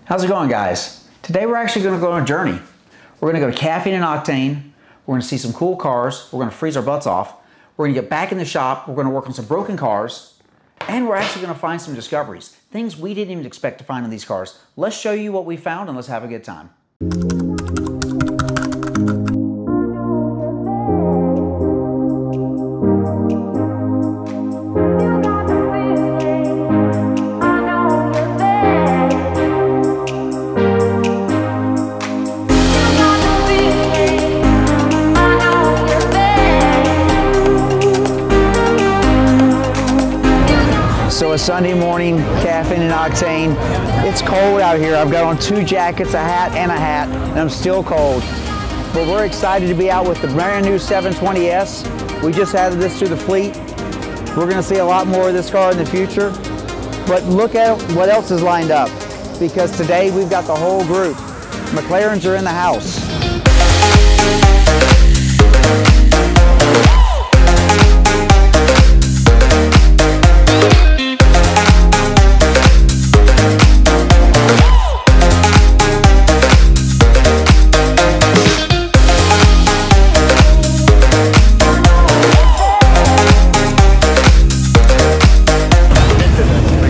How's it going, guys? Today we're actually going to go on a journey. We're going to go to Caffeine and Octane. We're going to see some cool cars. We're going to freeze our butts off. We're going to get back in the shop. We're going to work on some broken cars. And we're actually going to find some discoveries. Things we didn't even expect to find in these cars. Let's show you what we found and let's have a good time. So a Sunday morning, Caffeine and Octane. It's cold out here. I've got on 2 jackets, a hat, and I'm still cold. But we're excited to be out with the brand new 720S. We just added this to the fleet. We're going to see a lot more of this car in the future. But look at what else is lined up, because today we've got the whole group. McLarens are in the house.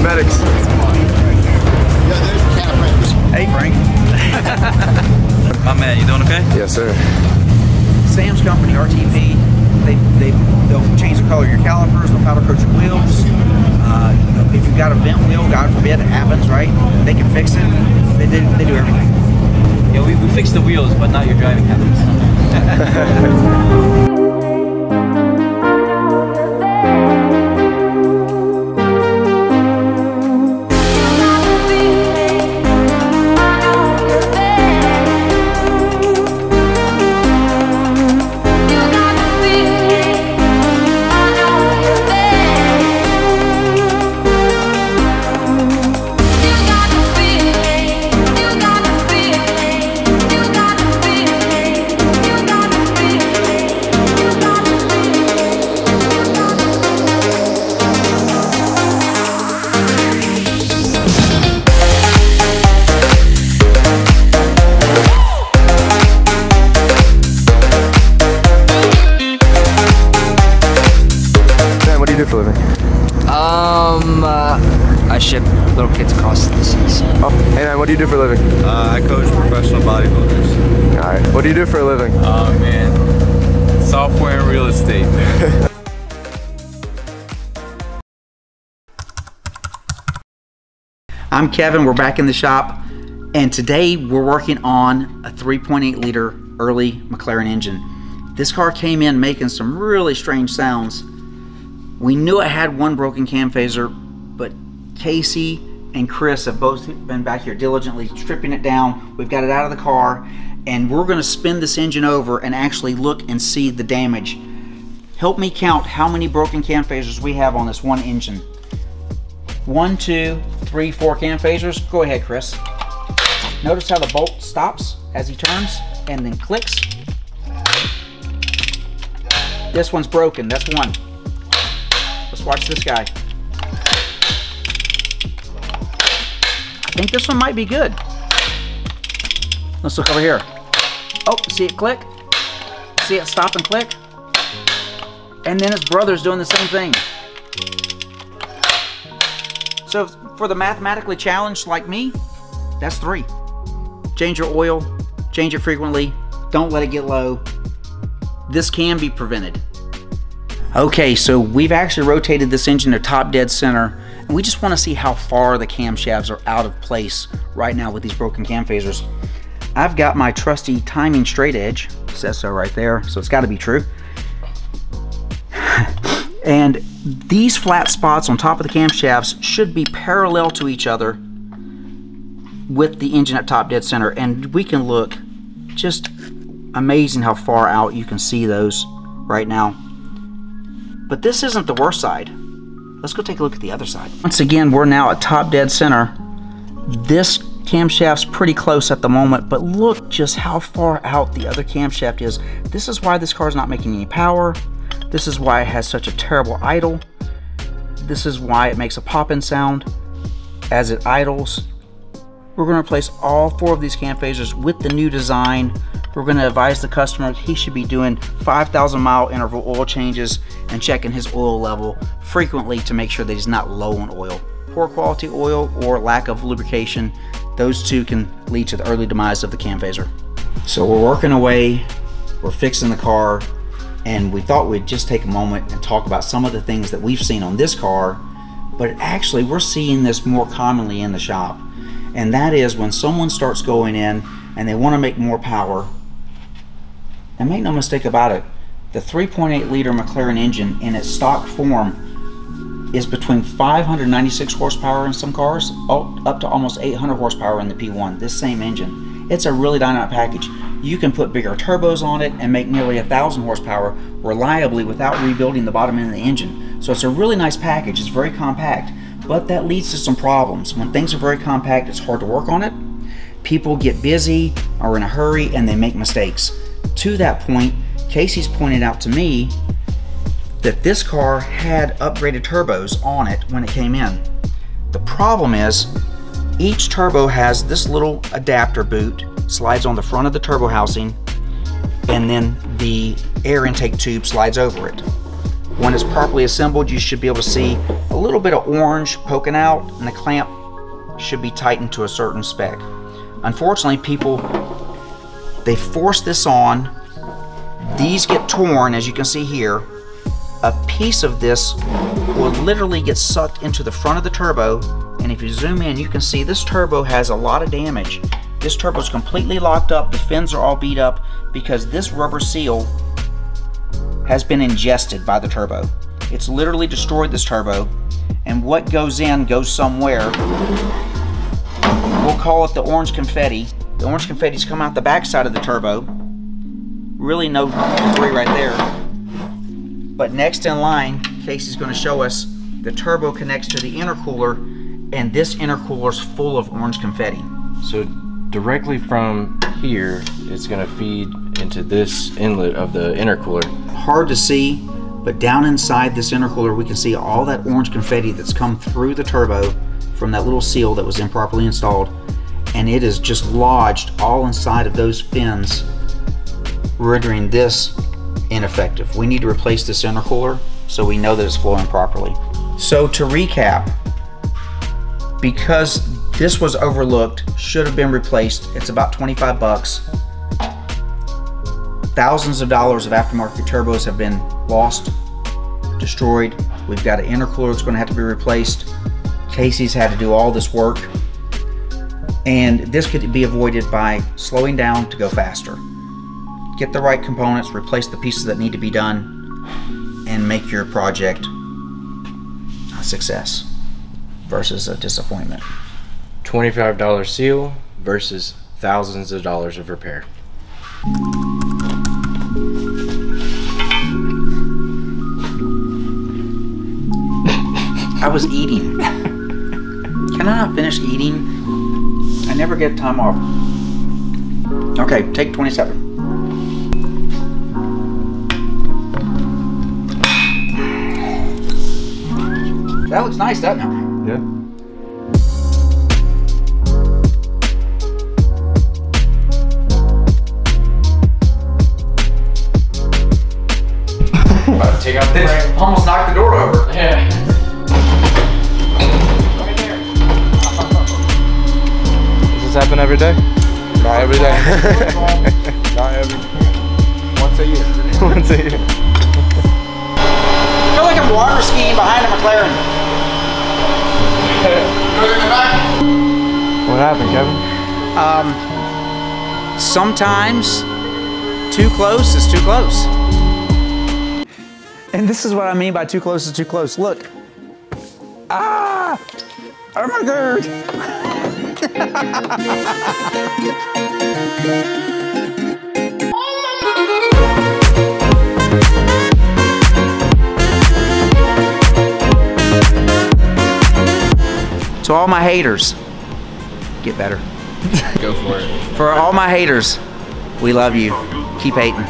McMedics. Yeah, there's Caffeine. Hey, Frank. My man, you doing okay? Yes, sir. Sam's company, RTP, they'll change the color of your calipers, they'll powder coat your wheels. If you've got a bent wheel, God forbid, it happens, right? They can fix it. They do everything. Yeah, we fix the wheels, but not your driving habits. What do you do for a living? I ship little kids across the seas. Oh, hey man, what do you do for a living? I coach professional bodybuilders. Alright, what do you do for a living? Oh man, software and real estate. I'm Kevin, we're back in the shop, and today we're working on a 3.8 liter early McLaren engine. This car came in making some really strange sounds. We knew it had one broken cam phaser, but Casey and Chris have both been back here diligently stripping it down. We've got it out of the car, and we're going to spin this engine over and actually look and see the damage. Help me count how many broken cam phasers we have on this one engine. 1, 2, 3, 4 cam phasers. Go ahead, Chris. Notice how the bolt stops as he turns and then clicks. This one's broken. That's one. Let's watch this guy. I think this one might be good. Let's look over here. Oh, see it click? See it stop and click? And then his brother's doing the same thing. So for the mathematically challenged like me, that's 3. Change your oil, change it frequently, don't let it get low. This can be prevented. Okay, so we've actually rotated this engine to top dead center, and we just want to see how far the camshafts are out of place right now with these broken cam phasers. I've got my trusty timing straight edge, says so right there, so it's got to be true. And these flat spots on top of the camshafts should be parallel to each other with the engine at top dead center, and we can look just amazing how far out you can see those right now. But this isn't the worst side. Let's go take a look at the other side. Once again, we're now at top dead center. This camshaft's pretty close at the moment, but look just how far out the other camshaft is. This is why this car's not making any power. This is why it has such a terrible idle. This is why it makes a pop-in sound as it idles. We're going to replace all 4 of these cam phasers with the new design. We're going to advise the customer he should be doing 5,000 mile interval oil changes and checking his oil level frequently to make sure that he's not low on oil. Poor quality oil or lack of lubrication, those two can lead to the early demise of the cam phaser. So we're working away, we're fixing the car, and we thought we'd just take a moment and talk about some of the things that we've seen on this car, but actually we're seeing this more commonly in the shop. And that is when someone starts going in and they want to make more power. And make no mistake about it, the 3.8 liter McLaren engine in its stock form is between 596 horsepower in some cars up to almost 800 horsepower in the P1, this same engine. It's a really dynamic package. You can put bigger turbos on it and make nearly 1,000 horsepower reliably without rebuilding the bottom end of the engine. So it's a really nice package. It's very compact, but that leads to some problems. When things are very compact, it's hard to work on it. People get busy or in a hurry and they make mistakes. To that point, Casey's pointed out to me that this car had upgraded turbos on it when it came in. The problem is each turbo has this little adapter boot, slides on the front of the turbo housing, and then the air intake tube slides over it. When it's properly assembled, you should be able to see a little bit of orange poking out, and the clamp should be tightened to a certain spec. Unfortunately, they force this on, these get torn, as you can see here. A piece of this will literally get sucked into the front of the turbo, and if you zoom in, you can see this turbo has a lot of damage. This turbo is completely locked up, the fins are all beat up because this rubber seal has been ingested by the turbo. It's literally destroyed this turbo, and what goes in goes somewhere. We'll call it the orange confetti. The orange confetti's come out the back side of the turbo. Really no debris right there. But next in line, Casey's going to show us the turbo connects to the intercooler, and this intercooler is full of orange confetti. So directly from here, it's going to feed into this inlet of the intercooler. Hard to see, but down inside this intercooler we can see all that orange confetti that's come through the turbo from that little seal that was improperly installed, and it is just lodged all inside of those fins, rendering this ineffective. We need to replace this intercooler so we know that it's flowing properly. So to recap, because this was overlooked, should have been replaced, it's about 25 bucks. Thousands of dollars of aftermarket turbos have been lost, destroyed. We've got an intercooler that's going to have to be replaced. Casey's had to do all this work, and this could be avoided by slowing down to go faster. Get the right components, replace the pieces that need to be done, and make your project a success versus a disappointment. $25 seal versus thousands of dollars of repair. I was eating. Can I not finish eating? I never get time off. Okay, take 27. That looks nice, doesn't it? Yeah. About to take out the frame. Almost knocked the door over. Yeah. Right there. Does this happen every day? Not every day. Not every day. Once a year. Once a year. I feel like I'm water skiing behind a McLaren. What happened, Kevin? Sometimes too close is too close. And this is what I mean by too close is too close. Look. Ah! Oh my God! To all my haters, get better. Go for it. For all my haters, we love you. Keep hating.